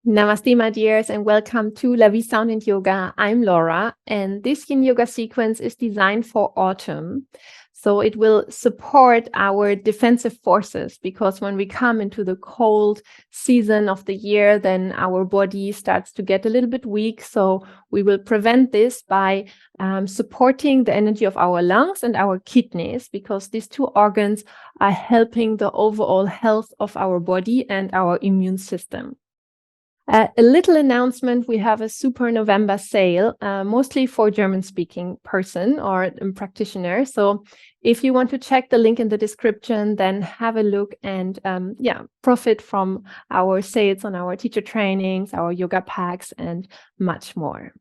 Namaste, my dears, and welcome to LaVi Sound and Yoga. I'm Laura, and this Yin Yoga sequence is designed for autumn. So it will support our defensive forces, because when we come into the cold season of the year, then our body starts to get a little bit weak. So we will prevent this by supporting the energy of our lungs and our kidneys, because these two organs are helping the overall health of our body and our immune system. A little announcement, we have a Super November sale, mostly for German-speaking person or practitioner. So if you want to check the link in the description, then have a look and profit from our sales on our teacher trainings, our yoga packs, and much more.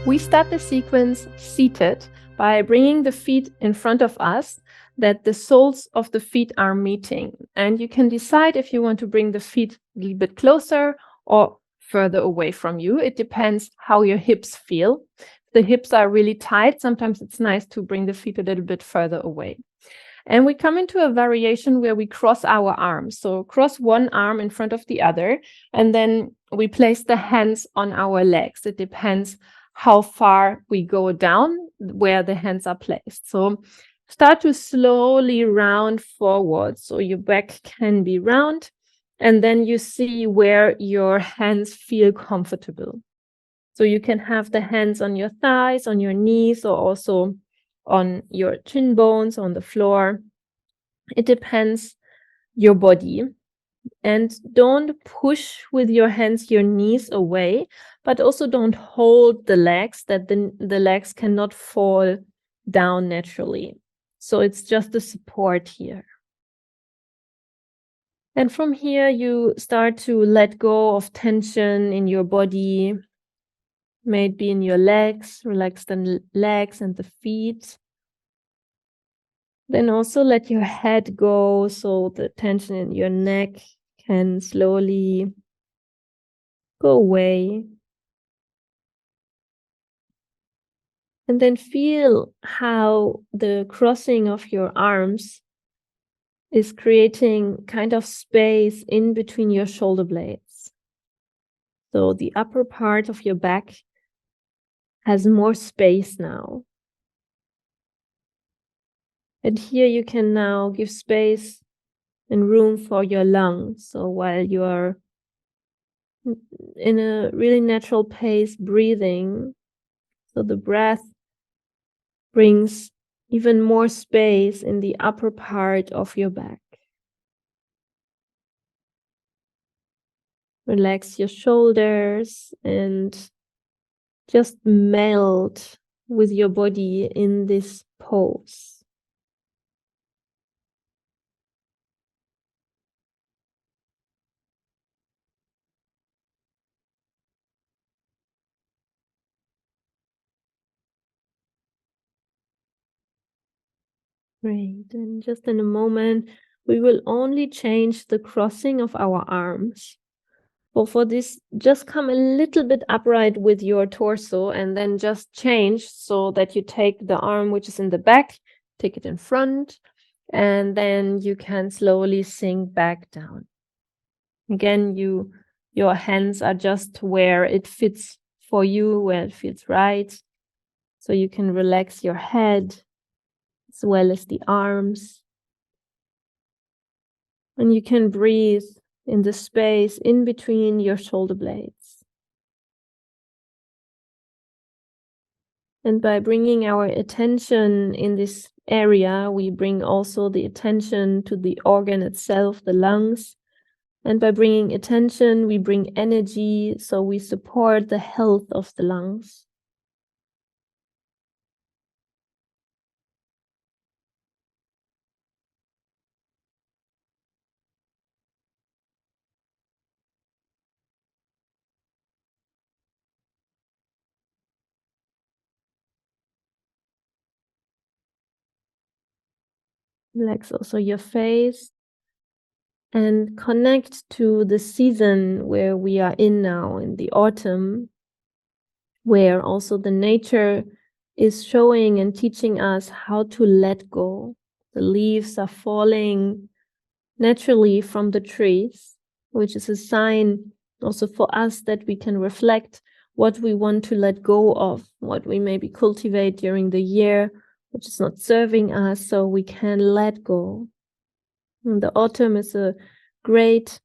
We start the sequence seated by bringing the feet in front of us, that the soles of the feet are meeting. And you can decide if you want to bring the feet a little bit closer or further away from you. It depends how your hips feel. If the hips are really tight, sometimes it's nice to bring the feet a little bit further away. And we come into a variation where we cross our arms. So cross one arm in front of the other, and then we place the hands on our legs. It depends how far we go down where the hands are placed. So start to slowly round forward. So your back can be round, and then you see where your hands feel comfortable. So you can have the hands on your thighs, on your knees, or also on your chin bones, on the floor. It depends your body. And don't push with your hands your knees away, but also don't hold the legs, that the legs cannot fall down naturally. So it's just a support here. And from here, you start to let go of tension in your body, maybe in your legs, relax the legs and the feet. Then also let your head go, so the tension in your neck can slowly go away. And then feel how the crossing of your arms is creating kind of space in between your shoulder blades. So the upper part of your back has more space now. And here you can now give space and room for your lungs. So while you are in a really natural pace breathing, so the breath brings even more space in the upper part of your back. Relax your shoulders and just melt with your body in this pose. Great. And just in a moment, we will only change the crossing of our arms. Well, for this, just come a little bit upright with your torso and then just change so that you take the arm which is in the back, take it in front, and then you can slowly sink back down. Again, your hands are just where it fits for you, where it feels right. So you can relax your head as well as the arms. And you can breathe in the space in between your shoulder blades. And by bringing our attention in this area, we bring also the attention to the organ itself, the lungs. And by bringing attention, we bring energy, so we support the health of the lungs. Relax also your face and connect to the season where we are in now, in the autumn. where also the nature is showing and teaching us how to let go. The leaves are falling naturally from the trees, which is a sign also for us that we can reflect what we want to let go of, what we maybe cultivate during the year, which is not serving us, so we can let go. And the autumn is a great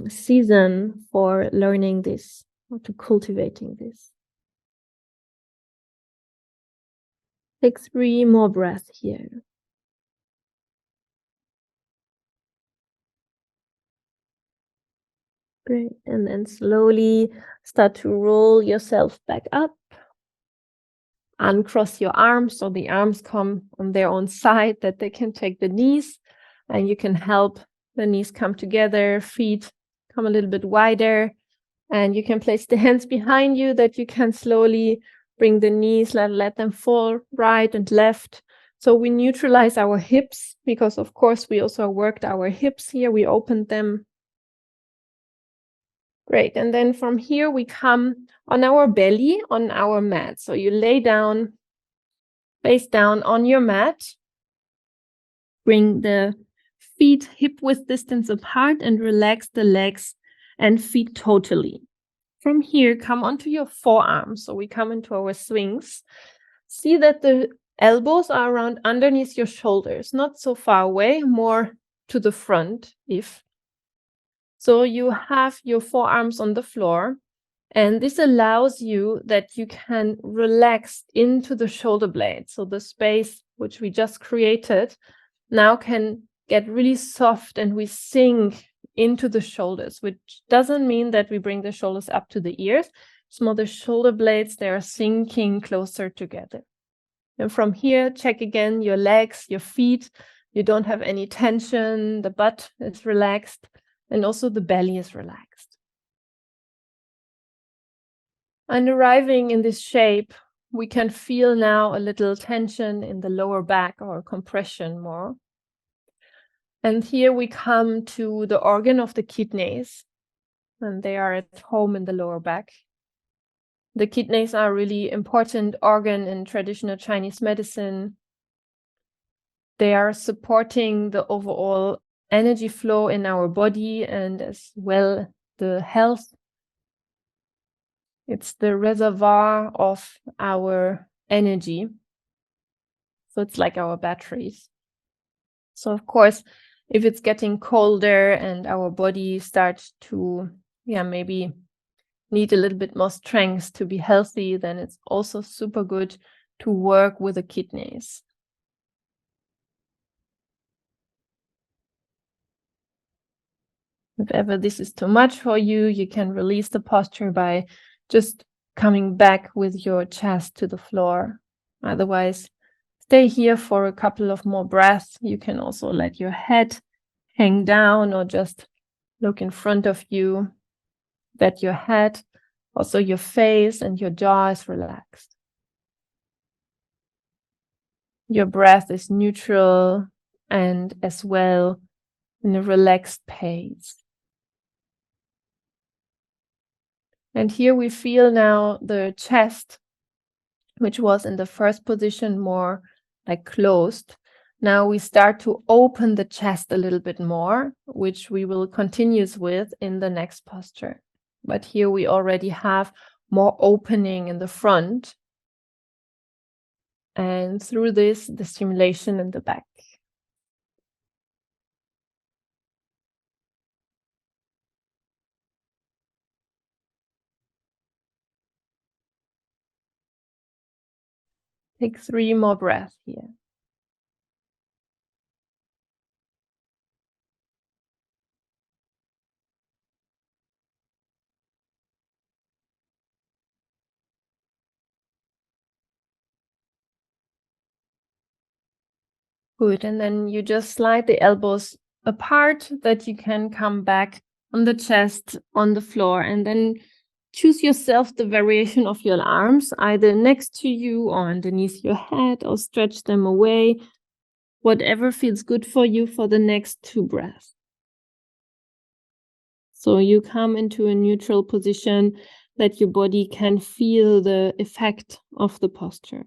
season for learning this, or to cultivating this. Take 3 more breaths here. Great. And then slowly start to roll yourself back up. Uncross your arms so the arms come on their own side, that they can take the knees, and you can help the knees come together, feet come a little bit wider, and you can place the hands behind you that you can slowly bring the knees, let them fall right and left. So we neutralize our hips, because of course we also worked our hips here, we opened them. Great. And then from here we come on our belly, on our mat. So you lay down, face down on your mat. Bring the feet hip width distance apart and relax the legs and feet totally. From here, come onto your forearms. So we come into our swings. See that the elbows are around underneath your shoulders, not so far away, more to the front if. So you have your forearms on the floor, and this allows you that you can relax into the shoulder blade. So the space which we just created now can get really soft, and we sink into the shoulders, which doesn't mean that we bring the shoulders up to the ears. It's more the shoulder blades, they are sinking closer together. And from here, check again your legs, your feet. You don't have any tension. The butt is relaxed, and also the belly is relaxed. And arriving in this shape, we can feel now a little tension in the lower back, or compression more. And here we come to the organ of the kidneys, and they are at home in the lower back. The kidneys are a really important organ in traditional Chinese medicine. They are supporting the overall energy flow in our body, and as well the health. It's the reservoir of our energy. So it's like our batteries. So of course, if it's getting colder and our body starts to, maybe need a little bit more strength to be healthy, then it's also super good to work with the kidneys. If ever this is too much for you, you can release the posture by just coming back with your chest to the floor. Otherwise, stay here for a couple of more breaths. You can also let your head hang down, or just look in front of you, that your head, also your face and your jaw is relaxed. Your breath is neutral and as well in a relaxed pace. And here we feel now the chest, which was in the first position more like closed. Now we start to open the chest a little bit more, which we will continue with in the next posture. But here we already have more opening in the front. And through this, the stimulation in the back. Take 3 more breaths here. Good. And then you just slide the elbows apart, that you can come back on the chest, on the floor, and then choose yourself the variation of your arms, either next to you or underneath your head, or stretch them away, whatever feels good for you for the next 2 breaths. So you come into a neutral position, that your body can feel the effect of the posture.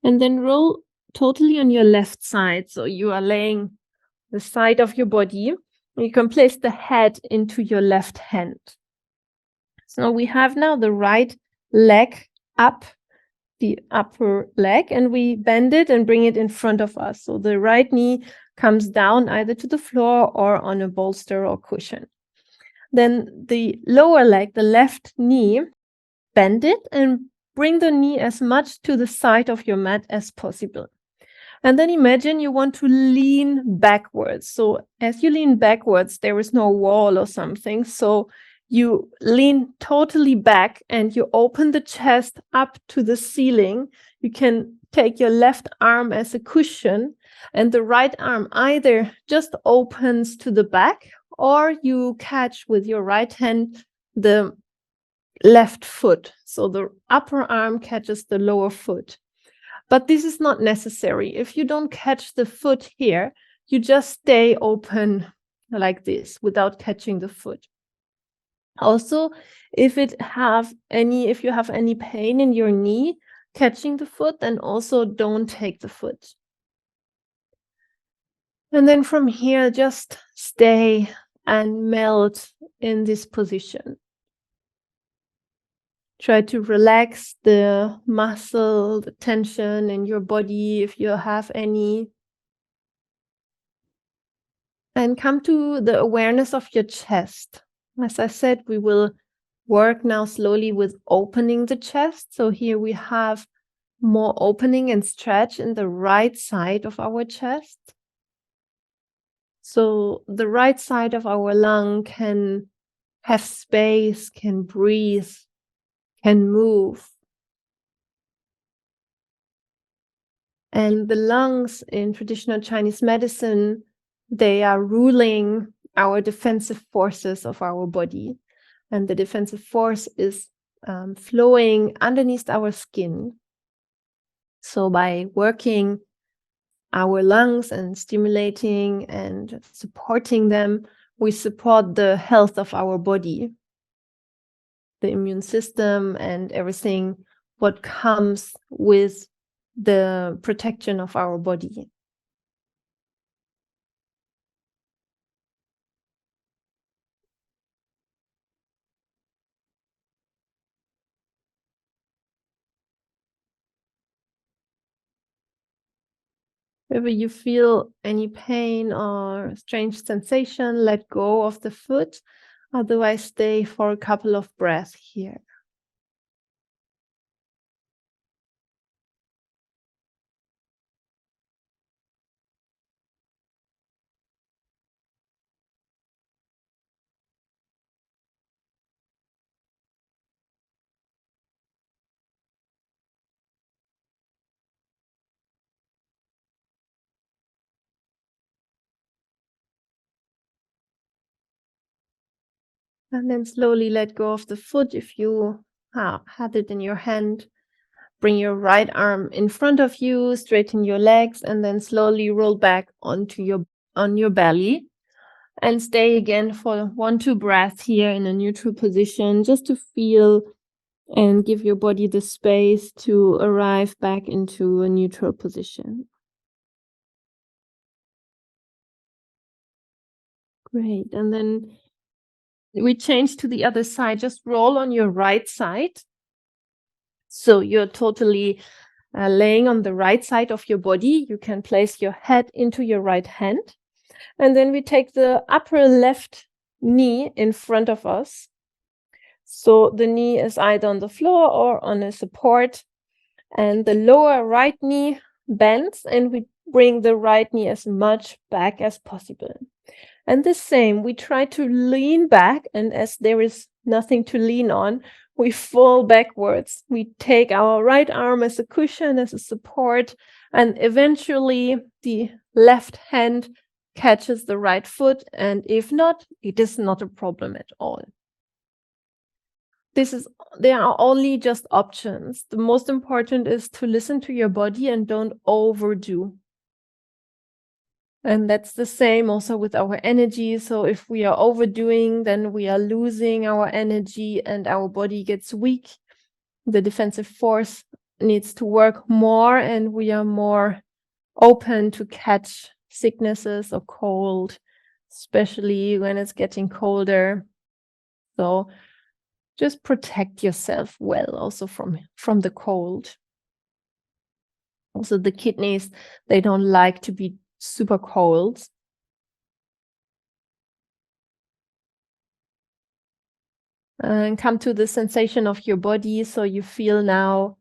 And then roll totally on your left side. So you are laying the side of your body. You can place the head into your left hand. So we have now the right leg up, the upper leg, and we bend it and bring it in front of us. So the right knee comes down either to the floor or on a bolster or cushion. Then the lower leg, the left knee, bend it and bring the knee as much to the side of your mat as possible. And then imagine you want to lean backwards. So as you lean backwards, there is no wall or something. So you lean totally back and you open the chest up to the ceiling. You can take your left arm as a cushion and the right arm either just opens to the back or you catch with your right hand the left foot. So the upper arm catches the lower foot. But this is not necessary. If you don't catch the foot here, you just stay open like this without catching the foot. Also, if you have any pain in your knee catching the foot, then also don't take the foot. And then from here, just stay and melt in this position. Try to relax the muscle, the tension in your body if you have any. And come to the awareness of your chest. As I said, we will work now slowly with opening the chest. So here we have more opening and stretch in the right side of our chest. So the right side of our lung can have space, can breathe, can move. And the lungs in traditional Chinese medicine, they are ruling our defensive forces of our body. And the defensive force is flowing underneath our skin. So by working our lungs and stimulating and supporting them, we support the health of our body, the immune system, and everything what comes with the protection of our body. If you feel any pain or strange sensation, let go of the foot. Otherwise, stay for a couple of breaths here. And then slowly let go of the foot if you had it in your hand. Bring your right arm in front of you, straighten your legs, and then slowly roll back on your belly. And stay again for 1-2 breaths here in a neutral position, just to feel and give your body the space to arrive back into a neutral position. Great. And then we change to the other side. Just roll on your right side. So you're totally laying on the right side of your body. You can place your head into your right hand. And then we take the upper left knee in front of us. So the knee is either on the floor or on a support. And the lower right knee bends, and we bring the right knee as much back as possible. And the same, we try to lean back, and as there is nothing to lean on, we fall backwards. We take our right arm as a cushion, as a support, and eventually the left hand catches the right foot. And if not, it is not a problem at all. There are only just options. The most important is to listen to your body and don't overdo. And that's the same also with our energy. So if we are overdoing, then we are losing our energy and our body gets weak. The defensive force needs to work more, and we are more open to catch sicknesses or cold, especially when it's getting colder. So just protect yourself well also from the cold. Also the kidneys, they don't like to be super cold. And come to the sensation of your body. So you feel now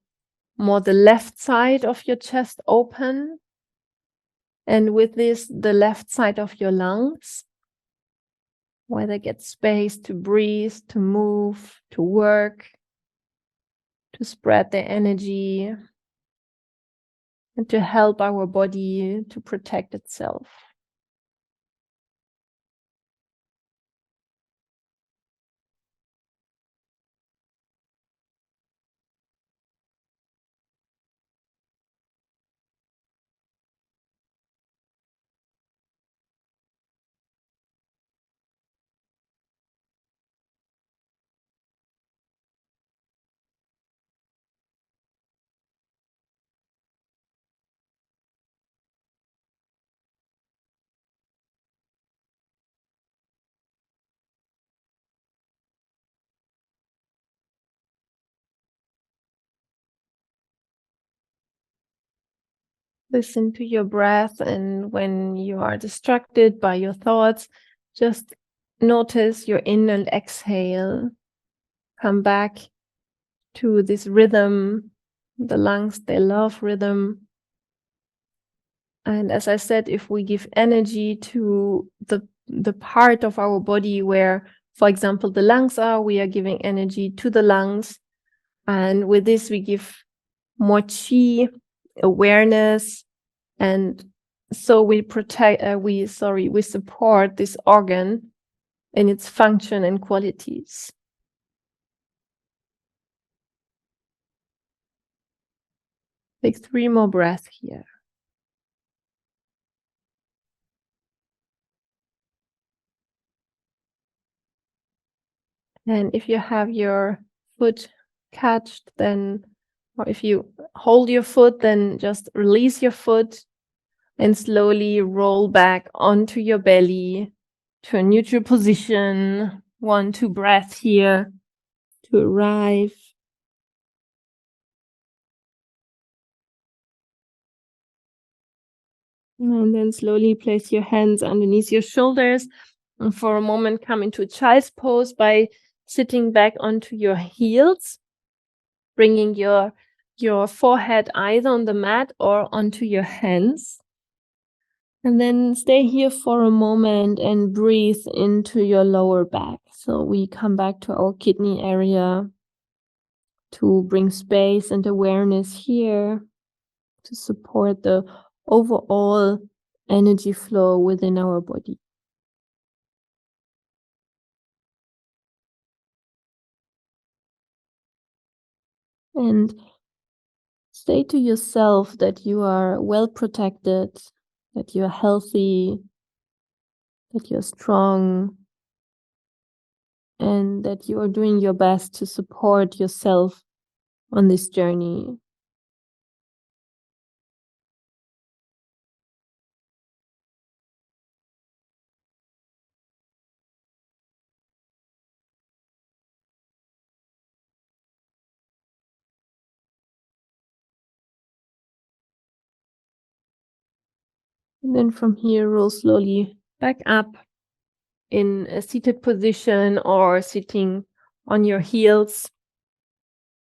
more the left side of your chest open. And with this, the left side of your lungs, where they get space to breathe, to move, to work, to spread their energy, and to help our body to protect itself. Listen to your breath, and when you are distracted by your thoughts, just notice your in and exhale. Come back to this rhythm. The lungs, they love rhythm. And as I said, if we give energy to the part of our body where, for example, the lungs are, we are giving energy to the lungs. And with this, we give more chi, awareness, and so we support this organ in its function and qualities. Take 3 more breaths here. And if you have your foot catched, then, or if you hold your foot, then just release your foot and slowly roll back onto your belly to a neutral position. 1, 2 breaths here to arrive. And then slowly place your hands underneath your shoulders. And for a moment, come into child's pose by sitting back onto your heels, bringing your forehead either on the mat or onto your hands. And then stay here for a moment and breathe into your lower back. So we come back to our kidney area to bring space and awareness here to support the overall energy flow within our body. And say to yourself that you are well protected, that you're healthy, that you're strong, and that you are doing your best to support yourself on this journey. And then from here, roll slowly back up in a seated position or sitting on your heels.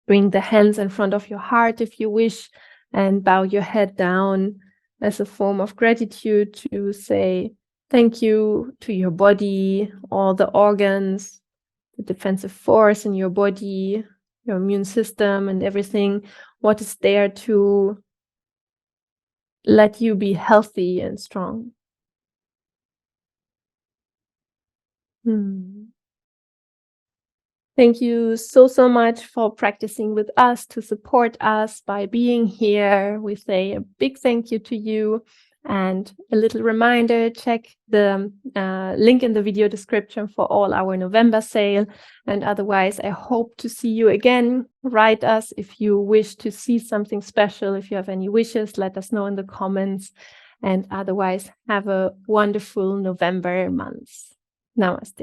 Bring the hands in front of your heart if you wish, and bow your head down as a form of gratitude to say thank you to your body, all the organs, the defensive force in your body, your immune system, and everything what is there to let you be healthy and strong. Thank you so much for practicing with us, to support us by being here. We say a big thank you to you. And a little reminder, check the link in the video description for all our November sale. And otherwise, I hope to see you again. Write us if you wish to see something special. If you have any wishes, let us know in the comments. And otherwise, have a wonderful November month. Namaste.